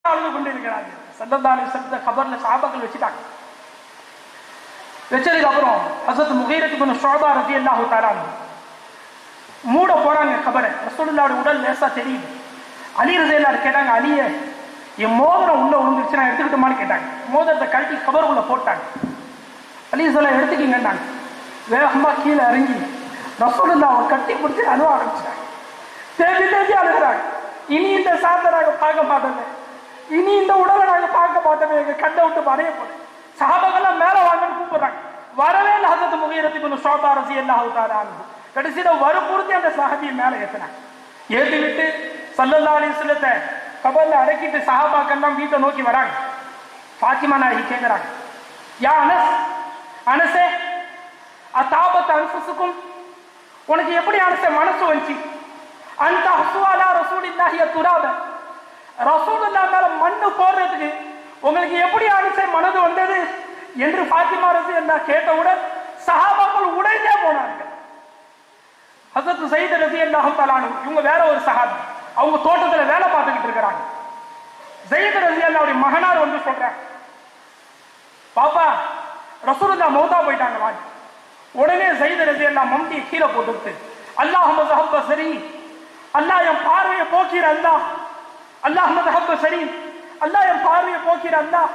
அழுது கொண்டிருக்கிறார்கள். ஸல்லல்லாஹு அலைஹி வஸல்லம் கபர்ல சஹாபாக்கள் வச்சுட்டாங்க. வச்சதுக்கு அப்புறம் ஹஸரத் முகீரத் இப்னு ஷுஅபா ரலியல்லாஹு தஆலா மூட போறாங்க கபரை. ரசூலுல்லாஹ்வுடைய உடல் லேசா தெரியுது. அலி ரலியல்லாஹு கேட்டாங்க, அலியே என் மோதிரம் உள்ள விழுந்துருச்சு, நான் எடுத்துக்கிட்டோமான்னு கேட்டாங்க. மோதிரத்தை கழட்டி கபர் உள்ள போட்டாங்க. அலி சொல்ல எடுத்துக்கிங்கன்னாங்க. வேகமா கீழே இறங்கி ரசூலுல்லாஹ்வை கட்டி பிடிச்சி அழுவ ஆரம்பிச்சாங்க. தேடி தேடி அழுகிறாங்க. இனி இந்த சாத்தை நாங்க பார்க்க மாட்டோமே, இனி இந்த உடலை நாங்க பார்க்க மாட்டோமே, எங்க கண்ணை விட்டு மறைய போறேன். சஹாபாக்கெல்லாம் மேல வாங்கன்னு கூப்பிடுறாங்க. வரவே இல்லை. ஹஸரத் முகீரத் இப்னு ஷுஅபா ரலியல்லாஹு தஆலா அன்ஹு கடைசியில வற்புறுத்தி அந்த சஹாபியை மேல ஏத்தினாங்க. ஏத்தி விட்டு ஸல்லல்லாஹு அலைஹி வஸல்லத்தை கபர்ல அடக்கிட்டு சஹாபாக்கெல்லாம் வீட்டை நோக்கி வராங்க. ஃபாத்திமா நாயகி கேட்கிறாங்க, யா அனஸ், அனஸே அதாபத் அன்ஃபுசுக்கும், உனக்கு எப்படி அனஸே மனசு வந்துச்சு? அந்த ஹஸ்வாலா ரசூலில்லாஹி துராப, ரசூலுல்லாஹ் மேல மண்ணு போடுறதுக்கு உங்களுக்கு எப்படி அனஸே மனது வந்தது என்று ஃபாத்திமா ரலியல்லாஹு கேட்டவுடன் சஹாபாக்கள் உடைந்தே போனார்கள். ஹஸரத் ஸைத் ரலியல்லாஹு தஆலா அன்ஹு இவங்க வேற ஒரு சஹாபி, அவங்க தோட்டத்துல வேலை பார்த்துக்கிட்டு இருக்கிறாங்க. ஸைத் ரலியல்லாஹுடைய மகனார் வந்து சொல்றாங்க, பாப்பா ரசூலுல்லாஹ் மௌத்தா போயிட்டாங்களா? உடனே ஸைத் ரலியல்லாஹு மம்டி கீழே போட்டுட்டு, அல்லாஹும்ம ஸஹப்ப சரி, அல்லாஹ் என் பார்வையை போக்கிற அல்லாஹ், அல்லாஹும்ம ஸஹப்ப சரி, அல்லாஹ் என் பார்வையை போக்கிற அல்லாஹ்,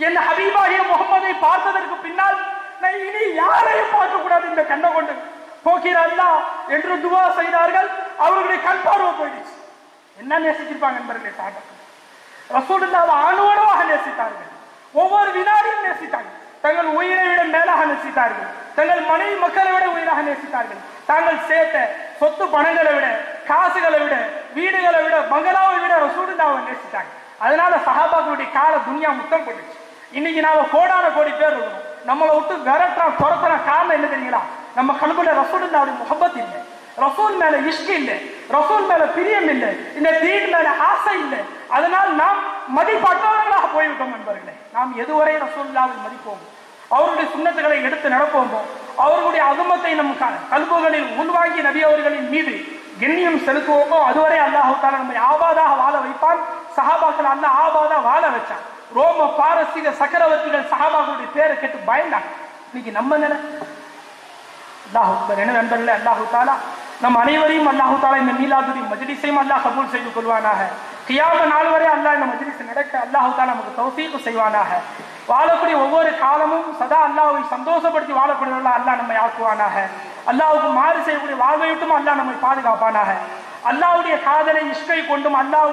என் ஹபீபாகிய முஹம்மதை பார்த்ததற்கு பின்னால் நான் இனி யாரையும் பார்க்க கூடாது, இந்த கண்ணை கொண்டு போக்கிற அல்லாஹ் என்று துவா செய்தார்கள். அவர்களுடைய கண் பார்வை போயிடுச்சு. என்ன நேசிச்சிருப்பாங்க என்பவர்களே சாப்பாடு. ரசூலுல்லாஹ்வை அணுவணுவாக நேசித்தார்கள். ஒவ்வொரு வினாடியும் நேசித்தாங்க. தங்கள் உயிரை விட மேலாக நேசித்தார்கள். தங்கள் மனைவி மக்களை விட உயிராக நேசித்தார்கள். தாங்கள் சேர்த்த சொத்து பணங்களை விட, காசுகளை விட, வீடுகளை விட, பங்களாவை விட ரசூலுல்லாஹ்வை நேசித்தாங்க. அதனால சஹாபாக்களுடைய கால துன்யா முத்தம் போட்டுச்சு. இன்னைக்கு நாம கோடான கோடி பேர் இருக்கணும். நம்மளை விட்டு விரட்டுறான் துரத்துறான். காரணம் என்ன தெரியுங்களா? நம்ம கல்புல ரசூலுல்லாஹ்வுடைய முஹப்பத் இல்லை, ரசூல் மேல இஷ்க் இல்லை, ரசூல் மேல பிரியம் இல்லை, இந்த தீன் மேல ஆசை இல்லை. அதனால் நாம் மதிப்பற்றவர்களாக போய்விட்டோம் என்பவர்களே. நாம் எதுவரை ரசூலுல்லாஹ்வை மதிப்போம், அவருடைய சுன்னத்துகளை எடுத்து நடப்போமோ, அவர்களுடைய அகமத்தை நம் கல்புகளில் உள்வாங்கி நபி அவர்களின் மீது கண்ணியம் செலுத்துவோமோ, அதுவரை அல்லாஹ் தஆலா நம்மை ஆபாதாக வாழ வைப்பான். சஹாபாக்கள் அல்லாஹ் ஆபாதா வாழ வச்சான். ரோம பாரசீக சக்கரவர்த்திகள் சஹாபாக்களுடைய பேரை கேட்டு பயந்தாங்க. இன்னைக்கு நம்ம நிலை அல்லாஹ் நண்பர்களே, அல்லாஹு தாலா நம் அனைவரையும் அல்லாஹு தாலா இந்த மீலாதுடைய மஜ்லிஸையும் அல்லாஹ் கபூல் செய்து கொள்வானாக. கியாம நாள் வரை அல்லாஹ் இந்த மஜ்லிஸ் நடக்க அல்லாஹு தாலா நமக்கு தௌஃபீக் செய்வானாக. வாழக்கூடிய ஒவ்வொரு காலமும் சதா அல்லாஹ்வை சந்தோஷப்படுத்தி வாழக்கூடியவர்களாக அல்லாஹ் நம்மை ஆக்குவானாக. அல்லாஹ்வுக்கு மாறு செய்யக்கூடிய வாழ்வை விட்டும் அல்லாஹ் நம்மை பாதுகாப்பானாக. அல்லாஹ்வுடைய காதலை இஷ்கை கொண்டும் அல்லாஹ்